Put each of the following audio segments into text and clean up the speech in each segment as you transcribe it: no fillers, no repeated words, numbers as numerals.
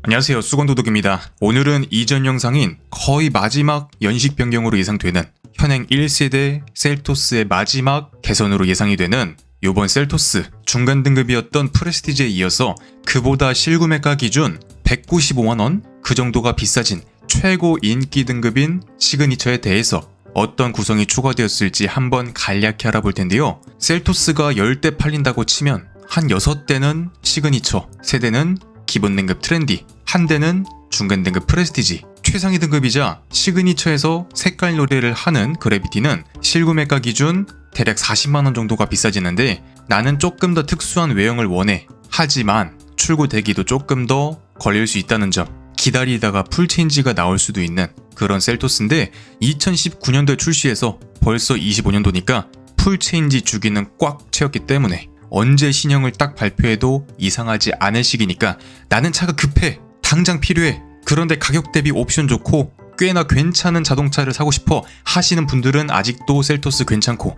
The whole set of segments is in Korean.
안녕하세요, 수건도둑입니다. 오늘은 이전 영상인 거의 마지막 연식 변경으로 예상되는 현행 1세대 셀토스의 마지막 개선으로 예상이 되는 요번 셀토스 중간 등급이었던 프레스티지에 이어서 그보다 실구매가 기준 195만원 그 정도가 비싸진 최고 인기 등급인 시그니처에 대해서 어떤 구성이 추가되었을지 한번 간략히 알아볼 텐데요. 셀토스가 10대 팔린다고 치면 한 6대는 시그니처, 3대는 기본 등급 트렌디, 1대는 중간 등급 프레스티지, 최상위 등급이자 시그니처에서 색깔 노래를 하는 그래비티는 실구매가 기준 대략 40만원 정도가 비싸지는데 나는 조금 더 특수한 외형을 원해. 하지만 출고 대기도 조금 더 걸릴 수 있다는 점, 기다리다가 풀체인지가 나올 수도 있는 그런 셀토스인데 2019년도에 출시해서 벌써 25년도니까 풀체인지 주기는 꽉 채웠기 때문에 언제 신형을 딱 발표해도 이상하지 않을 시기니까 나는 차가 급해, 당장 필요해, 그런데 가격 대비 옵션 좋고 꽤나 괜찮은 자동차를 사고 싶어 하시는 분들은 아직도 셀토스 괜찮고,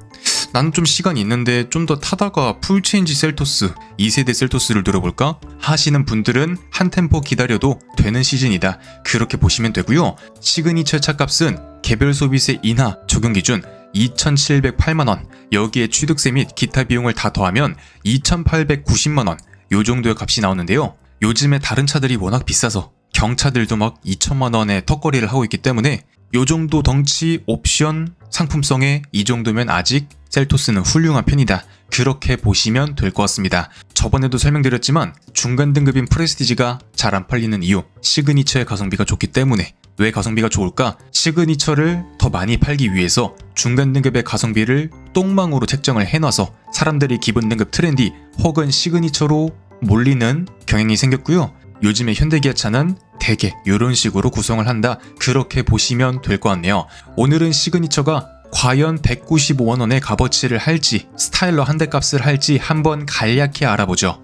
나는 좀 시간이 있는데 좀 더 타다가 풀체인지 셀토스, 2세대 셀토스를 들어볼까 하시는 분들은 한 템포 기다려도 되는 시즌이다, 그렇게 보시면 되고요. 시그니처 차값은 개별 소비세 인하 적용 기준 2,708만원, 여기에 취득세 및 기타 비용을 다 더하면 2,890만원, 요 정도의 값이 나오는데요. 요즘에 다른 차들이 워낙 비싸서 경차들도 막 2천만원에 턱걸이를 하고 있기 때문에 요 정도 덩치, 옵션, 상품성에 이 정도면 아직 셀토스는 훌륭한 편이다, 그렇게 보시면 될 것 같습니다. 저번에도 설명드렸지만 중간 등급인 프레스티지가 잘 안 팔리는 이유, 시그니처의 가성비가 좋기 때문에. 왜 가성비가 좋을까? 시그니처를 더 많이 팔기 위해서 중간 등급의 가성비를 똥망으로 책정을 해놔서 사람들이 기본 등급 트렌디 혹은 시그니처로 몰리는 경향이 생겼고요. 요즘의 현대기아차는 대개 이런 식으로 구성을 한다, 그렇게 보시면 될 것 같네요. 오늘은 시그니처가 과연 195만원의 값어치를 할지, 스타일러 한 대 값을 할지 한번 간략히 알아보죠.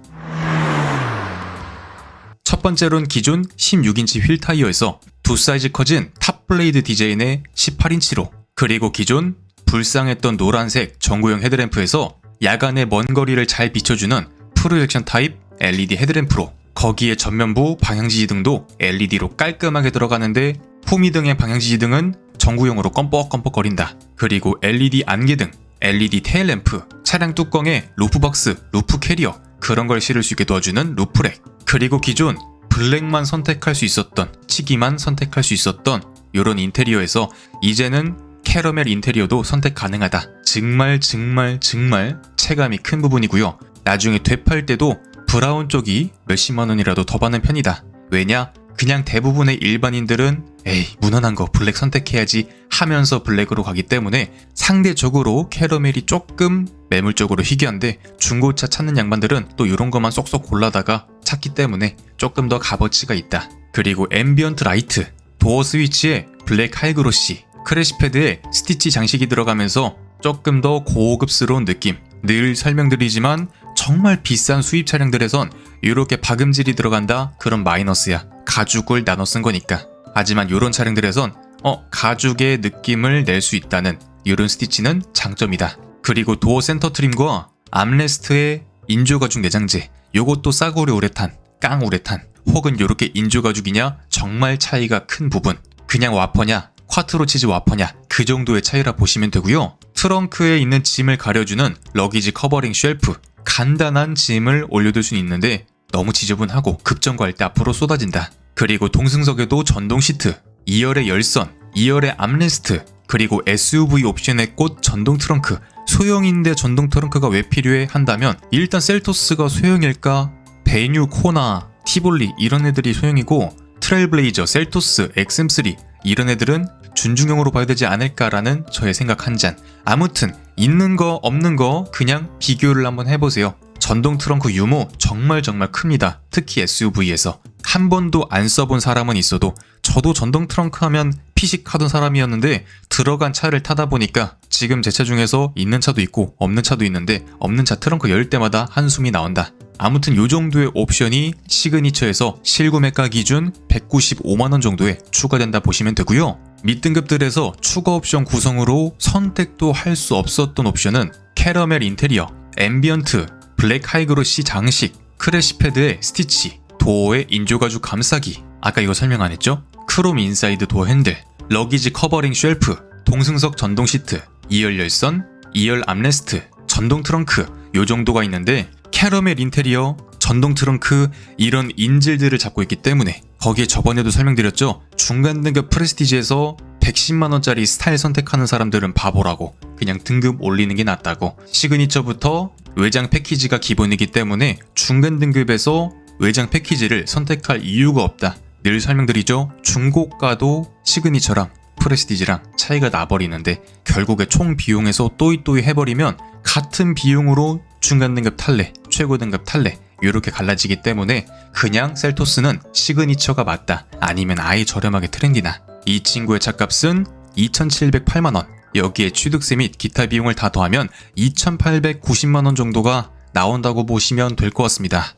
첫 번째로는 기존 16인치 휠 타이어에서 두 사이즈 커진 탑블레이드 디자인의 18인치로, 그리고 기존 불쌍했던 노란색 전구형 헤드램프에서 야간의 먼 거리를 잘 비춰주는 프로젝션 타입 LED 헤드램프로, 거기에 전면부 방향지시등도 LED로 깔끔하게 들어가는데 후미등의 방향지시등은 전구형으로 껌뻑껌뻑거린다. 그리고 LED 안개등, LED 테일램프, 차량 뚜껑에 루프박스, 루프 캐리어 그런 걸 실을 수 있게 도와주는 루프렉, 그리고 기존 블랙만 선택할 수 있었던, 치기만 선택할 수 있었던 이런 인테리어에서 이제는 캐러멜 인테리어도 선택 가능하다. 정말 체감이 큰 부분이고요. 나중에 되팔 때도 브라운 쪽이 몇십만원이라도 더 받는 편이다. 왜냐? 그냥 대부분의 일반인들은 에이 무난한 거 블랙 선택해야지 하면서 블랙으로 가기 때문에 상대적으로 캐러멜이 조금 매물적으로 희귀한데, 중고차 찾는 양반들은 또 이런 것만 쏙쏙 골라다가 찾기 때문에 조금 더 값어치가 있다. 그리고 앰비언트 라이트, 도어 스위치에 블랙 하이그로시, 크래시패드에 스티치 장식이 들어가면서 조금 더 고급스러운 느낌. 늘 설명드리지만 정말 비싼 수입 차량들에선 이렇게 박음질이 들어간다, 그런 마이너스야. 가죽을 나눠 쓴 거니까. 하지만 이런 차량들에선 가죽의 느낌을 낼 수 있다는 이런 스티치는 장점이다. 그리고 도어 센터 트림과 암레스트의 인조가죽 내장재, 요것도 싸구려 우레탄, 깡 우레탄 혹은 이렇게 인조가죽이냐 정말 차이가 큰 부분. 그냥 와퍼냐 콰트로 치즈 와퍼냐 그 정도의 차이라 보시면 되고요. 트렁크에 있는 짐을 가려주는 러기지 커버링 쉘프, 간단한 짐을 올려둘 수는 있는데 너무 지저분하고 급정거할 때 앞으로 쏟아진다. 그리고 동승석에도 전동 시트, 2열의 열선, 2열의 암레스트, 그리고 SUV 옵션의 꽃 전동 트렁크. 소형인데 전동 트렁크가 왜 필요해 한다면 일단 셀토스가 소형일까? 베뉴, 코나, 티볼리 이런 애들이 소형이고, 트레일블레이저, 셀토스, XM3 이런 애들은 준중형으로 봐야 되지 않을까라는 저의 생각 한 잔. 아무튼 있는 거 없는 거 그냥 비교를 한번 해보세요. 전동 트렁크 유무 정말 큽니다. 특히 SUV에서. 한 번도 안 써본 사람은 있어도, 저도 전동 트렁크 하면 피식하던 사람이었는데 들어간 차를 타다 보니까 지금 제 차 중에서 있는 차도 있고 없는 차도 있는데 없는 차 트렁크 열 때마다 한숨이 나온다. 아무튼 요 정도의 옵션이 시그니처에서 실구매가 기준 195만원 정도에 추가된다 보시면 되고요. 밑등급들에서 추가 옵션 구성으로 선택도 할 수 없었던 옵션은 캐러멜 인테리어, 앰비언트, 블랙 하이그로시 장식, 크래시패드의 스티치, 도어의 인조가죽 감싸기, 아까 이거 설명 안 했죠? 크롬 인사이드 도어 핸들, 러기지 커버링 쉘프, 동승석 전동 시트, 2열 열선, 2열 암레스트, 전동 트렁크 요 정도가 있는데 캐러멜 인테리어, 전동 트렁크 이런 인질들을 잡고 있기 때문에 거기에 저번에도 설명드렸죠? 중간 등급 프레스티지에서 110만원짜리 스타일 선택하는 사람들은 바보라고, 그냥 등급 올리는 게 낫다고. 시그니처부터 외장 패키지가 기본이기 때문에 중간 등급에서 외장 패키지를 선택할 이유가 없다. 늘 설명드리죠? 중고가도 시그니처랑 프레스티지랑 차이가 나버리는데 결국에 총 비용에서 또이또이 해버리면 같은 비용으로 중간 등급 탈래, 최고 등급 탈래 이렇게 갈라지기 때문에 그냥 셀토스는 시그니처가 맞다, 아니면 아예 저렴하게 트렌디나. 이 친구의 차값은 2,708만원, 여기에 취득세 및 기타 비용을 다 더하면 2,890만원 정도가 나온다고 보시면 될 것 같습니다.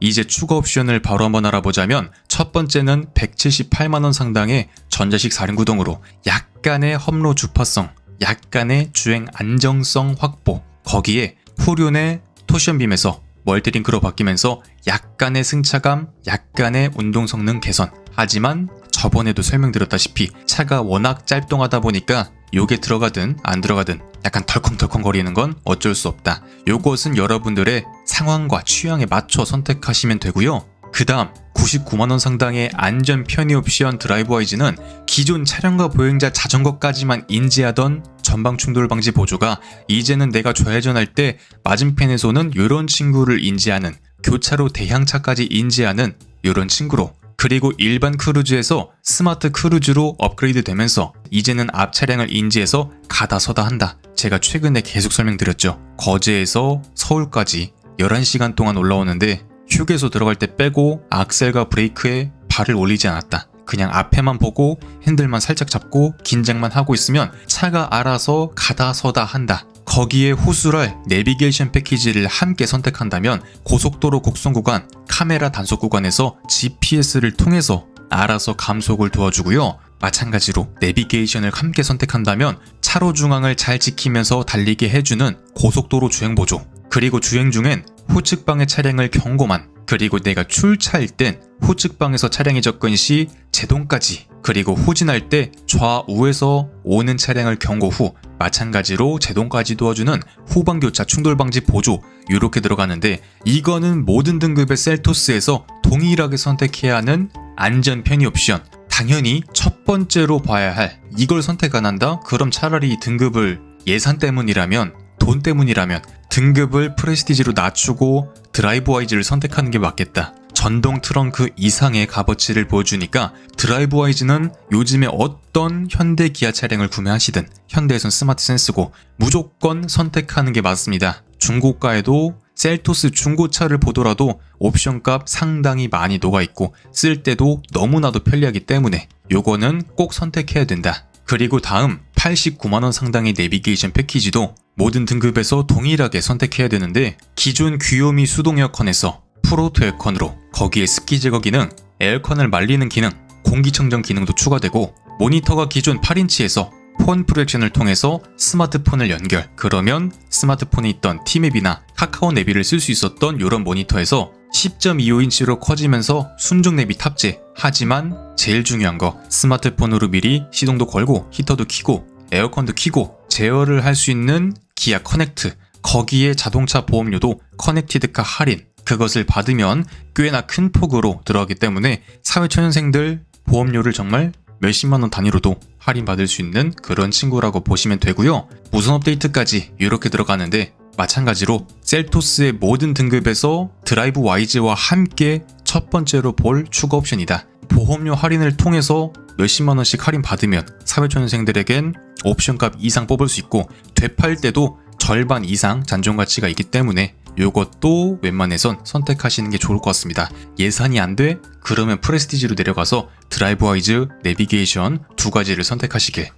이제 추가 옵션을 바로 한번 알아보자면 첫 번째는 178만원 상당의 전자식 4륜 구동으로 약간의 험로 주파성, 약간의 주행 안정성 확보, 거기에 후륜의 토션빔에서 멀티링크로 바뀌면서 약간의 승차감, 약간의 운동 성능 개선. 하지만 저번에도 설명드렸다시피 차가 워낙 짤뚱하다 보니까 요게 들어가든 안 들어가든 약간 덜컹덜컹 거리는 건 어쩔 수 없다. 요것은 여러분들의 상황과 취향에 맞춰 선택하시면 되고요. 그 다음 99만원 상당의 안전 편의 옵션 드라이브 와이즈는 기존 차량과 보행자 자전거까지만 인지하던 전방 충돌 방지 보조가 이제는 내가 좌회전할 때 맞은편에서는 요런 친구를 인지하는, 교차로 대향차까지 인지하는 요런 친구로, 그리고 일반 크루즈에서 스마트 크루즈로 업그레이드 되면서 이제는 앞 차량을 인지해서 가다 서다 한다. 제가 최근에 계속 설명드렸죠. 거제에서 서울까지 11시간 동안 올라오는데 휴게소 들어갈 때 빼고 악셀과 브레이크에 발을 올리지 않았다. 그냥 앞에만 보고 핸들만 살짝 잡고 긴장만 하고 있으면 차가 알아서 가다 서다 한다. 거기에 호술할 내비게이션 패키지를 함께 선택한다면 고속도로 곡선 구간, 카메라 단속 구간에서 GPS를 통해서 알아서 감속을 도와주고요. 마찬가지로 내비게이션을 함께 선택한다면 차로 중앙을 잘 지키면서 달리게 해주는 고속도로 주행 보조, 그리고 주행 중엔 후측방의 차량을 경고만, 그리고 내가 출차할 땐 후측방에서 차량이 접근 시 제동까지, 그리고 후진할 때 좌우에서 오는 차량을 경고 후 마찬가지로 제동까지 도와주는 후방교차 충돌방지 보조, 이렇게 들어가는데 이거는 모든 등급의 셀토스에서 동일하게 선택해야 하는 안전 편의 옵션. 당연히 첫 번째로 봐야 할, 이걸 선택 안 한다? 그럼 차라리 등급을 예산 때문이라면, 돈 때문이라면 등급을 프레스티지로 낮추고 드라이브 와이즈를 선택하는 게 맞겠다. 전동 트렁크 이상의 값어치를 보여주니까 드라이브 와이즈는 요즘에 어떤 현대 기아 차량을 구매하시든 현대에선 스마트 센스고 무조건 선택하는 게 맞습니다. 중고가에도 셀토스 중고차를 보더라도 옵션값 상당히 많이 녹아있고 쓸 때도 너무나도 편리하기 때문에 요거는 꼭 선택해야 된다. 그리고 다음 89만원 상당의 내비게이션 패키지도 모든 등급에서 동일하게 선택해야 되는데 기존 귀요미 수동 에어컨에서 프로토 에어컨으로 거기에 습기 제거 기능, 에어컨을 말리는 기능, 공기청정 기능도 추가되고 모니터가 기존 8인치에서 폰 프로젝션을 통해서 스마트폰을 연결, 그러면 스마트폰에 있던 티맵이나 카카오 내비를 쓸 수 있었던 이런 모니터에서 10.25인치로 커지면서 순정 내비 탑재. 하지만 제일 중요한 거, 스마트폰으로 미리 시동도 걸고 히터도 켜고 에어컨도 켜고 제어를 할 수 있는 기아 커넥트, 거기에 자동차 보험료도 커넥티드카 할인, 그것을 받으면 꽤나 큰 폭으로 들어가기 때문에 사회초년생들 보험료를 정말 몇십만원 단위로도 할인받을 수 있는 그런 친구라고 보시면 되고요. 무선 업데이트까지 이렇게 들어가는데 마찬가지로 셀토스의 모든 등급에서 드라이브 와이즈와 함께 첫 번째로 볼 추가 옵션이다. 보험료 할인을 통해서 몇십만원씩 할인 받으면 사회초년생들에겐 옵션값 이상 뽑을 수 있고 되팔 때도 절반 이상 잔존 가치가 있기 때문에 이것도 웬만해선 선택하시는 게 좋을 것 같습니다. 예산이 안 돼? 그러면 프레스티지로 내려가서 드라이브 와이즈, 내비게이션 두 가지를 선택하시길.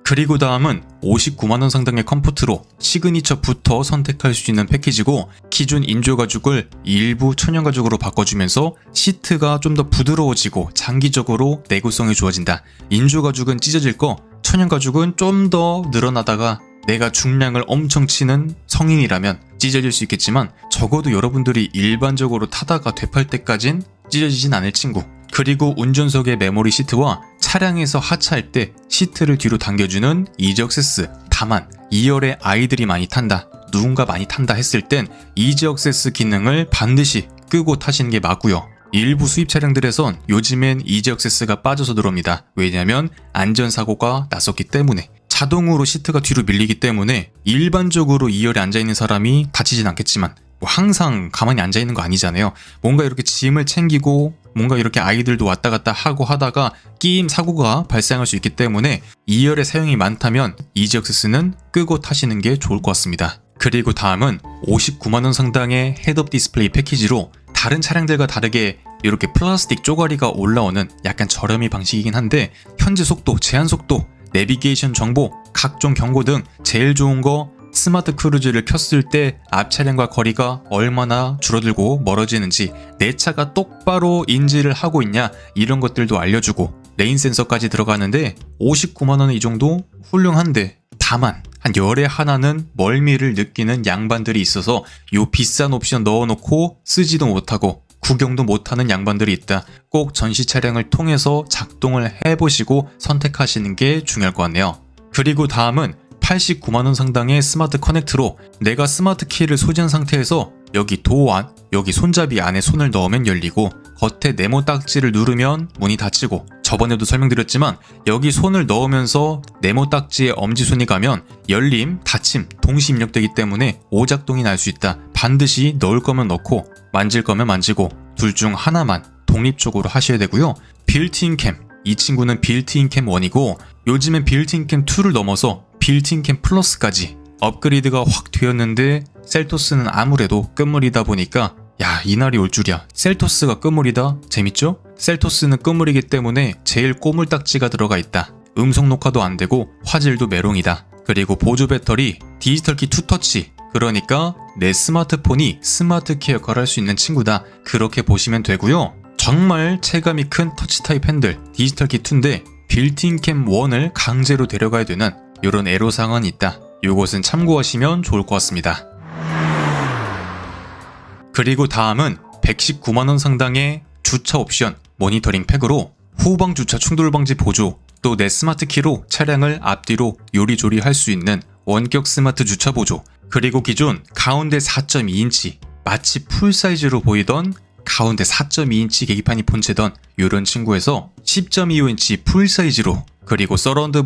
그리고 다음은 59만원 상당의 컴포트로 시그니처부터 선택할 수 있는 패키지고 기존 인조가죽을 일부 천연가죽으로 바꿔주면서 시트가 좀 더 부드러워지고 장기적으로 내구성이 좋아진다. 인조가죽은 찢어질 거, 천연가죽은 좀 더 늘어나다가 내가 중량을 엄청 치는 성인이라면 찢어질 수 있겠지만 적어도 여러분들이 일반적으로 타다가 되팔 때까진 찢어지진 않을 친구. 그리고 운전석의 메모리 시트와 차량에서 하차할 때 시트를 뒤로 당겨주는 이지 액세스. 다만 2열에 아이들이 많이 탄다, 누군가 많이 탄다 했을 땐 이지 액세스 기능을 반드시 끄고 타시는 게 맞고요. 일부 수입 차량들에선 요즘엔 이지 액세스가 빠져서 들어옵니다. 왜냐면 안전사고가 났었기 때문에. 자동으로 시트가 뒤로 밀리기 때문에 일반적으로 2열에 앉아있는 사람이 다치진 않겠지만 뭐 항상 가만히 앉아있는 거 아니잖아요. 뭔가 이렇게 짐을 챙기고 뭔가 이렇게 아이들도 왔다 갔다 하고 하다가 끼임 사고가 발생할 수 있기 때문에 2열에 사용이 많다면 이지 액세스는 끄고 타시는 게 좋을 것 같습니다. 그리고 다음은 59만원 상당의 헤드업 디스플레이 패키지로 다른 차량들과 다르게 이렇게 플라스틱 쪼가리가 올라오는 약간 저렴이 방식이긴 한데 현재 속도, 제한 속도, 내비게이션 정보, 각종 경고 등 제일 좋은 거 스마트 크루즈를 켰을 때 앞 차량과 거리가 얼마나 줄어들고 멀어지는지 내 차가 똑바로 인지를 하고 있냐 이런 것들도 알려주고 레인 센서까지 들어가는데 59만원은 이 정도 훌륭한데 다만 한 열에 하나는 멀미를 느끼는 양반들이 있어서 요 비싼 옵션 넣어놓고 쓰지도 못하고 구경도 못하는 양반들이 있다. 꼭 전시 차량을 통해서 작동을 해보시고 선택하시는 게 중요할 것 같네요. 그리고 다음은 89만원 상당의 스마트 커넥트로 내가 스마트 키를 소지한 상태에서 여기 도어 안, 여기 손잡이 안에 손을 넣으면 열리고 겉에 네모 딱지를 누르면 문이 닫히고 저번에도 설명드렸지만 여기 손을 넣으면서 네모 딱지에 엄지손이 가면 열림, 닫힘 동시 입력되기 때문에 오작동이 날 수 있다. 반드시 넣을 거면 넣고 만질 거면 만지고 둘 중 하나만 독립적으로 하셔야 되고요. 빌트인 캠, 이 친구는 빌트인 캠 1이고 요즘엔 빌트인 캠 2를 넘어서 빌트인 캠 플러스까지 업그레이드가 확 되었는데 셀토스는 아무래도 끝물이다 보니까 야, 이날이 올 줄이야. 셀토스가 끝물이다? 재밌죠? 셀토스는 끝물이기 때문에 제일 꼬물딱지가 들어가 있다. 음성 녹화도 안 되고 화질도 메롱이다. 그리고 보조 배터리, 디지털 키 투터치. 그러니까 내 스마트폰이 스마트 키 역할을 할 수 있는 친구다. 그렇게 보시면 되고요. 정말 체감이 큰 터치 타입 핸들, 디지털 키 2인데 빌트인 캠 1을 강제로 데려가야 되는 이런 애로사항은 있다. 이것은 참고하시면 좋을 것 같습니다. 그리고 다음은 119만원 상당의 주차 옵션 모니터링 팩으로 후방 주차 충돌 방지 보조, 또 내 스마트 키로 차량을 앞뒤로 요리조리 할 수 있는 원격 스마트 주차 보조, 그리고 기존 가운데 4.2인치 마치 풀사이즈로 보이던 가운데 4.2인치 계기판이 본체던 이런 친구에서 10.25인치 풀사이즈로, 그리고 서라운드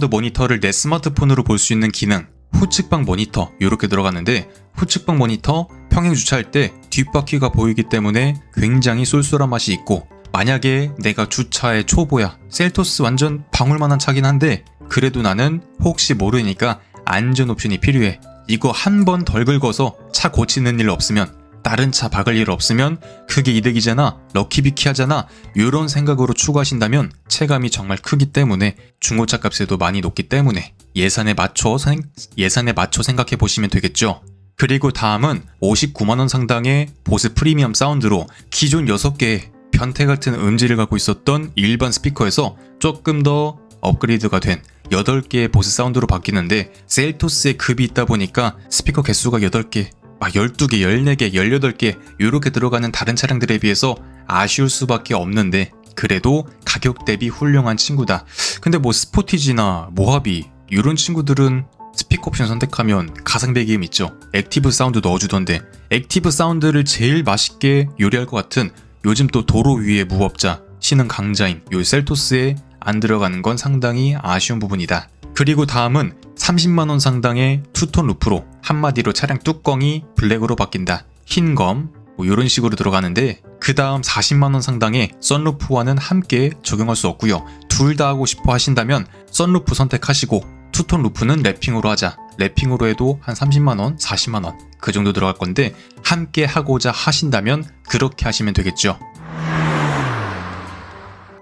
모니터를 내 스마트폰으로 볼 수 있는 기능, 후측방 모니터 이렇게 들어갔는데 후측방 모니터 평행 주차할 때 뒷바퀴가 보이기 때문에 굉장히 쏠쏠한 맛이 있고 만약에 내가 주차의 초보야, 셀토스 완전 방울만한 차긴 한데 그래도 나는 혹시 모르니까 안전 옵션이 필요해. 이거 한 번 덜 긁어서 차 고치는 일 없으면, 다른 차 박을 일 없으면 그게 이득이잖아, 럭키비키 하잖아, 이런 생각으로 추구하신다면 체감이 정말 크기 때문에 중고차 값에도 많이 높기 때문에 예산에 맞춰 생각해 보시면 되겠죠. 그리고 다음은 59만원 상당의 보스 프리미엄 사운드로 기존 6개의 변태 같은 음질을 갖고 있었던 일반 스피커에서 조금 더 업그레이드가 된 8개의 보스 사운드로 바뀌는데 셀토스의 급이 있다 보니까 스피커 개수가 8개, 12개, 14개, 18개 이렇게 들어가는 다른 차량들에 비해서 아쉬울 수밖에 없는데 그래도 가격 대비 훌륭한 친구다. 근데 뭐 스포티지나 모하비 이런 친구들은 스피커 옵션 선택하면 가상 배기음 있죠. 액티브 사운드 넣어주던데 액티브 사운드를 제일 맛있게 요리할 것 같은 요즘 또 도로 위의 무법자, 신흥 강자인 요 셀토스에 안 들어가는 건 상당히 아쉬운 부분이다. 그리고 다음은 30만원 상당의 투톤 루프로 한마디로 차량 뚜껑이 블랙으로 바뀐다. 흰검 뭐 이런 식으로 들어가는데 그 다음 40만원 상당의 썬루프와는 함께 적용할 수 없고요. 둘 다 하고 싶어 하신다면 썬루프 선택하시고 투톤 루프는 랩핑으로 하자. 랩핑으로 해도 한 30만원, 40만원 그 정도 들어갈 건데 함께 하고자 하신다면 그렇게 하시면 되겠죠.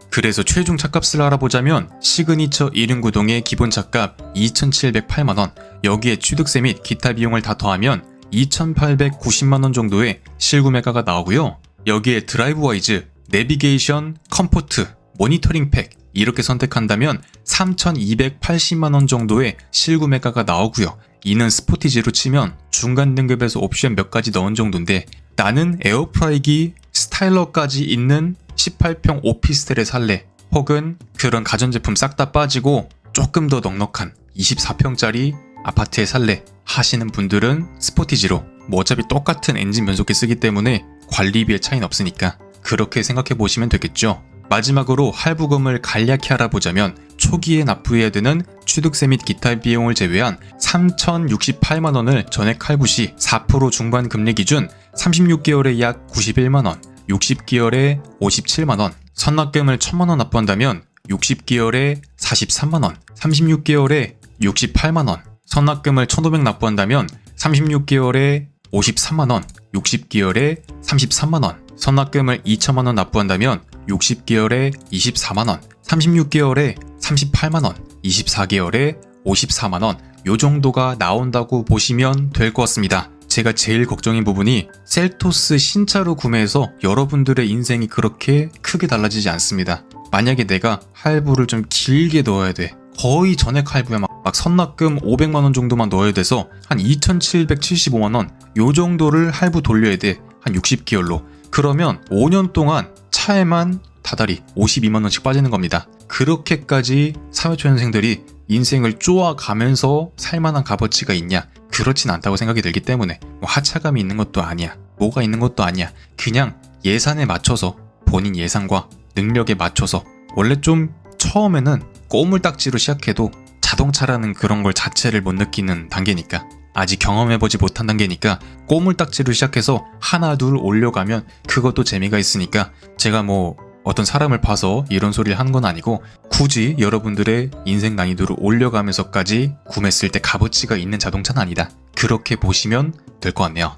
그래서 최종 차값을 알아보자면 시그니처 1륜 구동의 기본 차값 2,708만원, 여기에 취득세 및 기타 비용을 다 더하면 2,890만원 정도의 실구매가가 나오고요. 여기에 드라이브 와이즈, 내비게이션, 컴포트, 모니터링 팩 이렇게 선택한다면 3,280만원 정도의 실구매가가 나오고요. 이는 스포티지로 치면 중간 등급에서 옵션 몇 가지 넣은 정도인데 나는 에어프라이기 스타일러까지 있는 18평 오피스텔에 살래, 혹은 그런 가전제품 싹 다 빠지고 조금 더 넉넉한 24평짜리 아파트에 살래 하시는 분들은 스포티지로, 뭐 어차피 똑같은 엔진 변속기 쓰기 때문에 관리비의 차이는 없으니까 그렇게 생각해 보시면 되겠죠. 마지막으로 할부금을 간략히 알아보자면 초기에 납부해야 되는 취득세 및 기타 비용을 제외한 3,068만원을 전액 할부 시 4% 중반 금리 기준 36개월에 약 91만원, 60개월에 57만원, 선납금을 1,000만원 납부한다면 60개월에 43만원, 36개월에 68만원, 선납금을 1,500 납부한다면 36개월에 53만원, 60개월에 33만원, 선납금을 2천만원 납부한다면 60개월에 24만원, 36개월에 38만원, 24개월에 54만원, 요 정도가 나온다고 보시면 될 것 같습니다. 제가 제일 걱정인 부분이 셀토스 신차로 구매해서 여러분들의 인생이 그렇게 크게 달라지지 않습니다. 만약에 내가 할부를 좀 길게 넣어야 돼, 거의 전액 할부에 막 선납금 500만원 정도만 넣어야 돼서 한 2,775만원 요 정도를 할부 돌려야 돼, 한 60개월로. 그러면 5년 동안 차에만 다달이 52만원씩 빠지는 겁니다. 그렇게까지 사회초년생들이 인생을 쪼아가면서 살만한 값어치가 있냐? 그렇진 않다고 생각이 들기 때문에 뭐 하차감이 있는 것도 아니야, 뭐가 있는 것도 아니야. 그냥 예산에 맞춰서, 본인 예산과 능력에 맞춰서, 원래 좀 처음에는 꼬물딱지로 시작해도 자동차라는 그런 걸 자체를 못 느끼는 단계니까, 아직 경험해보지 못한 단계니까 꼬물딱지로 시작해서 하나 둘 올려가면 그것도 재미가 있으니까, 제가 뭐 어떤 사람을 봐서 이런 소리를 하는 건 아니고 굳이 여러분들의 인생 난이도를 올려가면서까지 구매했을 때 값어치가 있는 자동차는 아니다, 그렇게 보시면 될 것 같네요.